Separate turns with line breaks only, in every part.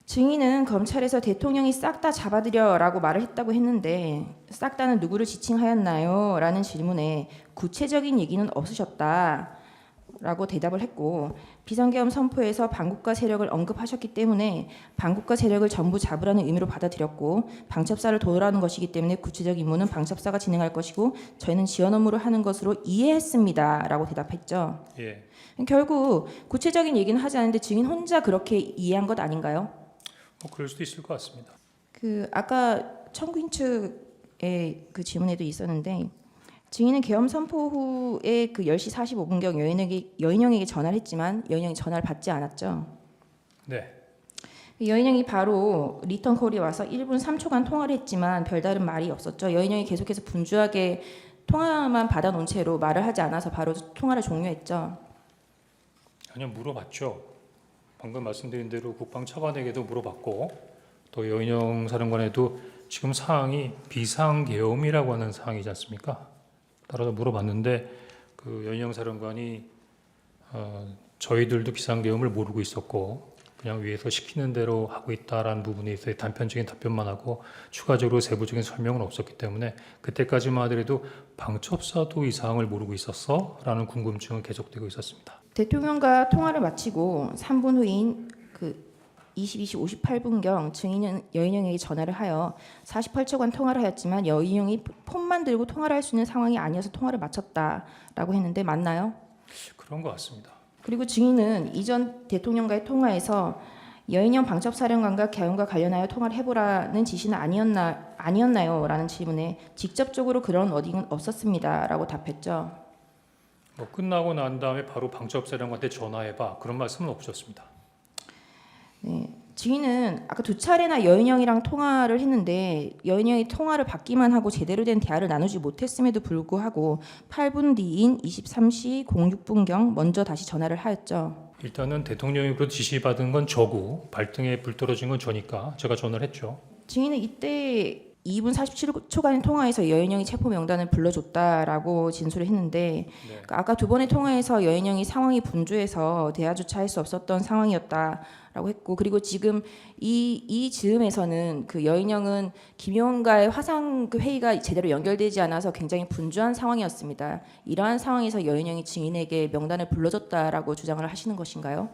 증인은 검찰에서 대통령이 싹 다 잡아들여라고 말을 했다고 했는데 싹 다는 누구를 지칭하였나요? 라는 질문에 구체적인 얘기는 없으셨다라고 대답을 했고 비상계엄 선포에서 반국가 세력을 언급하셨기 때문에 반국가 세력을 전부 잡으라는 의미로 받아들였고 방첩사를 도우라는 것이기 때문에 구체적 임무는 방첩사가 진행할 것이고 저희는 지원 업무를 하는 것으로 이해했습니다라고 대답했죠.
예.
결국 구체적인 얘기는 하지 않는데 증인 혼자 그렇게 이해한 것 아닌가요?
그럴 수도 있을 것 같습니다.
아까 청구인 측의 그 질문에도 있었는데 증인은 계엄 선포 후에 그 10시 45분경 여인영에게 전화를 했지만 여인영이 전화를 받지 않았죠.
네.
여인영이 바로 리턴 콜이 와서 1분 3초간 통화를 했지만 별다른 말이 없었죠. 여인영이 계속해서 분주하게 통화만 받아놓은 채로 말을 하지 않아서 바로 통화를 종료했죠.
아니요, 물어봤죠. 방금 말씀드린 대로 국방 차관에게도 물어봤고 또 여인영 사령관에도 지금 사항이 비상계엄이라고 하는 사항이지 않습니까? 따라서 물어봤는데 그 여인영 사령관이 저희들도 비상계엄을 모르고 있었고 그냥 위에서 시키는 대로 하고 있다라는 부분에 있어서 단편적인 답변만 하고 추가적으로 세부적인 설명은 없었기 때문에 그때까지만 하더라도 방첩사도 이 사항을 모르고 있었어? 라는 궁금증은 계속되고 있었습니다.
대통령과 통화를 마치고 3분 후인 그 22시 58분경 증인은 여인영에게 전화를 하여 48초간 통화를 하였지만 여인영이 폰만 들고 통화를 할 수 있는 상황이 아니어서 통화를 마쳤다라고 했는데 맞나요?
그런 것 같습니다.
그리고 증인은 이전 대통령과의 통화에서 여인영 방첩사령관과 계엄과 관련하여 통화를 해보라는 지시는 아니었나요? 라는 질문에 직접적으로 그런 워딩은 없었습니다라고 답했죠.
끝나고 난 다음에 바로 방첩사령관한테 전화해봐 그런 말씀은 없으셨습니다.
네, 증인은 아까 2차례나 여인영이랑 통화를 했는데 여인영이 통화를 받기만 하고 제대로 된 대화를 나누지 못했음에도 불구하고 8분 뒤인 23시 06분경 먼저 다시 전화를 하였죠.
일단은 대통령으로부터 지시받은 건 저고 발등에 불 떨어진 건 저니까 제가 전화를 했죠.
증인은 이때 2분 47초간의 통화에서 여인영이 체포 명단을 불러줬다라고 진술을 했는데
네.
아까 두 번의 통화에서 여인영이 상황이 분주해서 대화조차 할 수 없었던 상황이었다라고 했고 그리고 지금 이 즈음에서는 그 여인영은 김용원과의 화상 그 회의가 제대로 연결되지 않아서 굉장히 분주한 상황이었습니다. 이러한 상황에서 여인영이 증인에게 명단을 불러줬다라고 주장을 하시는 것인가요?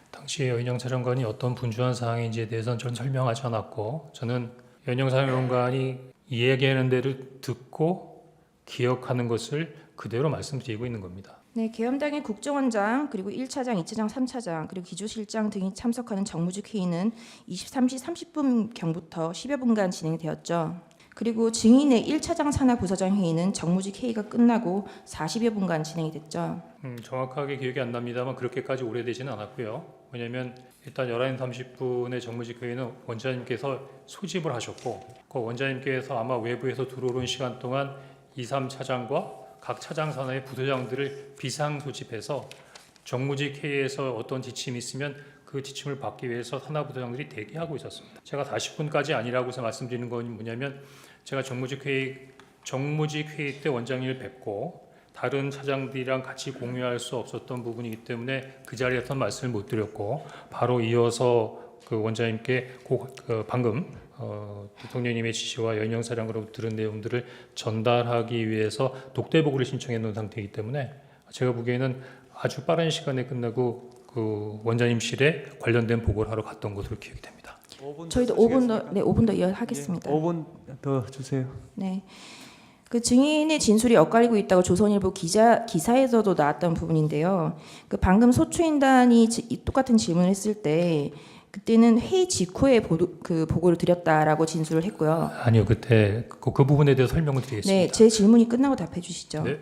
당시에 여인영 사령관이 어떤 분주한 상황인지에 대해서는 전 설명하지 않았고 저는 여인영 사령관이 이야기하는 데를 듣고 기억하는 것을 그대로 말씀드리고 있는 겁니다.
네, 계엄당일 국정원장 그리고 1차장, 2차장, 3차장 그리고 기조실장 등이 참석하는 정무직 회의는 23시 30분경부터 10여 분간 진행되었죠. 그리고 증인의 1차장 산하 부서장 회의는 정무직 회의가 끝나고 40여 분간 진행이 됐죠.
정확하게 기억이 안 납니다만 그렇게까지 오래되지는 않았고요. 왜냐하면 일단 11시 30분의 정무직 회의는 원장님께서 소집을 하셨고 그 원장님께서 아마 외부에서 들어오는 시간 동안 2, 3차장과 각 차장 산하의 부서장들을 비상 소집해서 정무직 회의에서 어떤 지침이 있으면 그 지침을 받기 위해서 산하 부서장들이 대기하고 있었습니다. 제가 40분까지 아니라고 해서 말씀드리는 건 뭐냐면 제가 정무직 회의 때 원장님을 뵙고 다른 차장들이랑 같이 공유할 수 없었던 부분이기 때문에 그 자리에서 말씀을 못 드렸고 바로 이어서 그 원장님께 방금 대통령님의 지시와 여인영 사령관으로부터 들은 내용들을 전달하기 위해서 독대 보고를 신청해 놓은 상태이기 때문에 제가 보기에는 아주 빠른 시간에 끝나고 그 원장님실에 관련된 보고를 하러 갔던 것으로 기억이 됩니다.
저희도 5분 더 이어하겠습니다.
5분 더 주세요.
네. 그 증인의 진술이 엇갈리고 있다고 조선일보 기사에서도 나왔던 부분인데요. 그 방금 소추인단이 똑같은 질문을 했을 때 그때는 회의 직후에 보고를 드렸다라고 진술을 했고요.
아니요, 그때 그 부분에 대해서 설명을 드리겠습니다.
네, 제 질문이 끝나고 답해 주시죠.
네.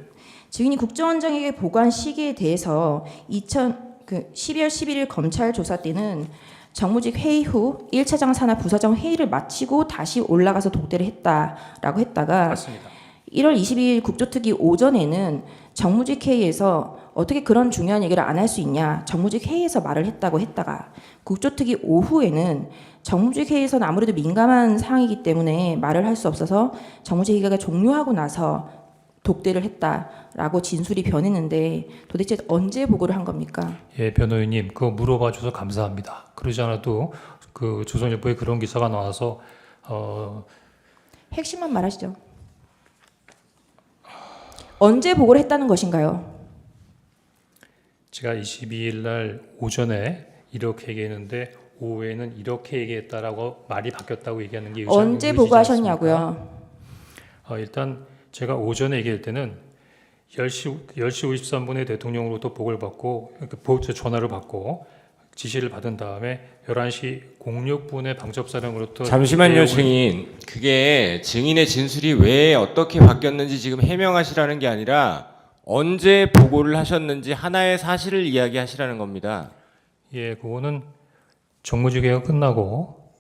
증인이 국정원장에게 보고한 시기에 대해서 12월 11일 검찰 조사 때는 정무직 회의 후 1차장 산하 부서장 회의를 마치고 다시 올라가서 독대를 했다라고 했다가
맞습니다.
1월 22일 국조특위 오전에는 정무직 회의에서 어떻게 그런 중요한 얘기를 안 할 수 있냐 정무직 회의에서 말을 했다고 했다가 국조특위 오후에는 정무직 회의에서는 아무래도 민감한 사항이기 때문에 말을 할 수 없어서 정무직 회의가 종료하고 나서 독대를 했다라고 진술이 변했는데 도대체 언제 보고를 한 겁니까?
예, 변호인님 그거 물어봐 줘서 감사합니다. 그러지 않아도 그 조선일보에 그런 기사가 나와서
핵심만 말하시죠. 언제 보고를 했다는 것인가요?
제가 22일 날 오전에 이렇게 얘기했는데 오후에는 이렇게 얘기했다라고 말이 바뀌었다고 얘기하는 게
언제
의지지
보고하셨냐고요?
일단 제가 오전에 얘기할 때는 10시 53분에 대통령으로부터 보고를 받고 전화를 받고 지시를 받은 다음에 11시 06분에 방첩사령으로부터
잠시만요, 증인. 그게 증인의 진술이 왜 어떻게 바뀌었는지 지금 해명하시라는 게 아니라 언제 보고를 하셨는지 하나의 사실을 이야기하시라는 겁니다.
예, 그거는 정무주개가 끝나고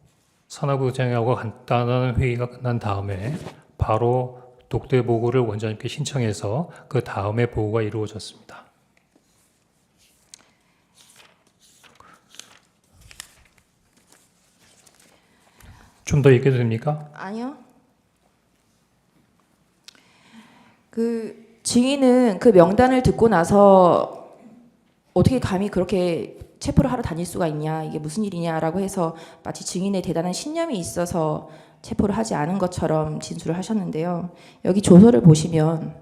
산하부장하고 간단한 회의가 끝난 다음에 바로 독대 보고를 원장님께 신청해서 그 다음에 보고가 이루어졌습니다. 좀 더 얘기해도 됩니까?
아니요. 그 증인은 그 명단을 듣고 나서 어떻게 감히 그렇게 체포를 하러 다닐 수가 있냐, 이게 무슨 일이냐라고 해서 마치 증인의 대단한 신념이 있어서 체포를 하지 않은 것처럼 진술을 하셨는데요. 여기 조서를 보시면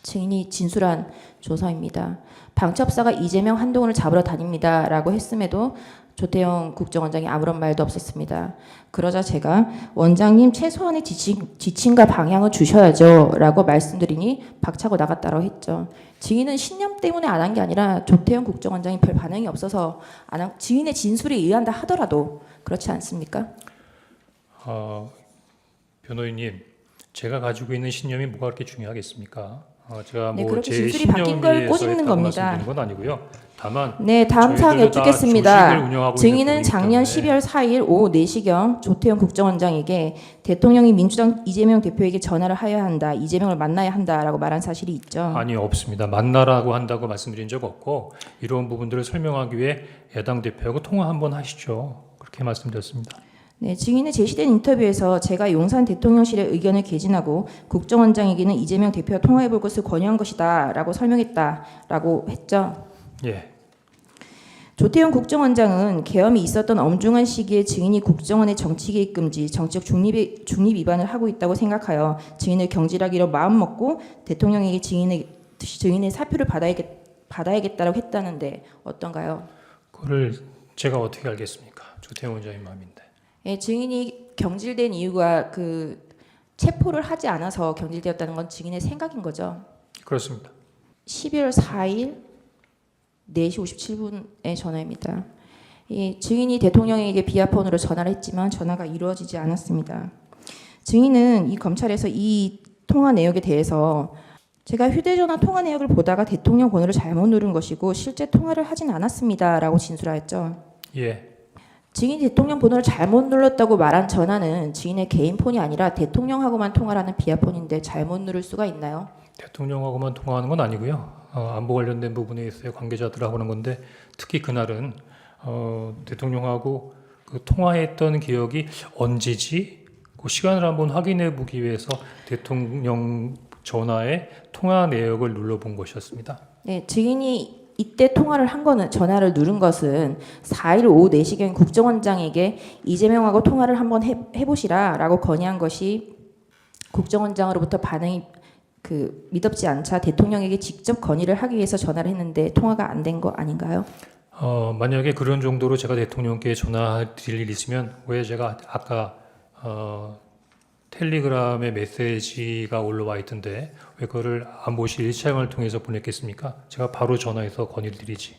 증인이 진술한 조서입니다. 방첩사가 이재명, 한동훈을 잡으러 다닙니다라고 했음에도 조태영 국정원장이 아무런 말도 없었습니다. 그러자 제가 원장님 최소한의 지침과 방향을 주셔야죠 라고 말씀드리니 박차고 나갔다고 했죠. 증인은 신념 때문에 안 한 게 아니라 조태영 국정원장이 별 반응이 없어서 안 한, 증인의 진술에 의한다 하더라도 그렇지 않습니까?
변호인님, 제가 가지고 있는 신념이 뭐가 그렇게 중요하겠습니까? 제가
네,
뭐
그렇게
제
진술이 바뀐 걸
신념에
꼬집는
했다고
겁니다.
말씀드리는 건 아니고요. 다만
네, 다음 사항
저희들도 다 조직을
여쭙겠습니다.
운영하고
증인은
있는
작년
부분이기 때문에
12월 4일 오후 4시경 조태영 국정원장에게 대통령이 민주당 이재명 대표에게 전화를 하여야 한다, 이재명을 만나야 한다라고 말한 사실이 있죠.
아니 없습니다. 만나라고 한다고 말씀드린 적 없고 이런 부분들을 설명하기 위해 야당 대표하고 통화 한번 하시죠. 그렇게 말씀드렸습니다.
네, 증인의 제시된 인터뷰에서 제가 용산 대통령실의 의견을 개진하고 국정원장에게는 이재명 대표와 통화해볼 것을 권유한 것이다라고 설명했다라고 했죠.
예,
조태영 국정원장은 계엄이 있었던 엄중한 시기에 증인이 국정원의 정치개입 금지, 정치적 중립 위반을 하고 있다고 생각하여 증인을 경질하기로 마음먹고 대통령에게 증인의 사표를 받아야겠다라고 했다는데 어떤가요?
그걸 제가 어떻게 알겠습니까? 조태영 원장님 마음인데.
예, 증인이 경질된 이유가 그 체포를 하지 않아서 경질되었다는 건 증인의 생각인 거죠.
그렇습니다.
12월 4일 4시 57분의 전화입니다. 이 증인이 대통령에게 비아폰으로 전화를 했지만 전화가 이루어지지 않았습니다. 증인은 이 검찰에서 이 통화 내역에 대해서 제가 휴대전화 통화 내역을 보다가 대통령 번호를 잘못 누른 것이고 실제 통화를 하진 않았습니다라고 진술하였죠.
예,
증인이 대통령 번호를 잘못 눌렀다고 말한 전화는 증인의 개인 폰이 아니라 대통령하고만 통화를 하는 비아폰인데 잘못 누를 수가 있나요?
대통령하고만 통화하는 건 아니고요. 안보 관련된 부분에 있어요. 관계자들하고 하는 건데 특히 그날은 대통령하고 그 통화했던 기억이 언제지? 그 시간을 한번 확인해 보기 위해서 대통령 전화의 통화 내역을 눌러본 것이었습니다.
네, 증인이 이때 통화를 한 거는 전화를 누른 것은 4일 오후 4시경 국정원장에게 이재명하고 통화를 한번 해보시라라고 건의한 것이 국정원장으로부터 반응이 미덥지 않자 대통령에게 직접 건의를 하기 위해서 전화를 했는데 통화가 안 된 거 아닌가요?
만약에 그런 정도로 제가 대통령께 전화드릴 일 있으면 왜 제가 아까 텔레그램에 메시지가 올라와 있던데 왜 그거를 안보실 1차장을 통해서 보냈겠습니까? 제가 바로 전화해서 건의를 드리지.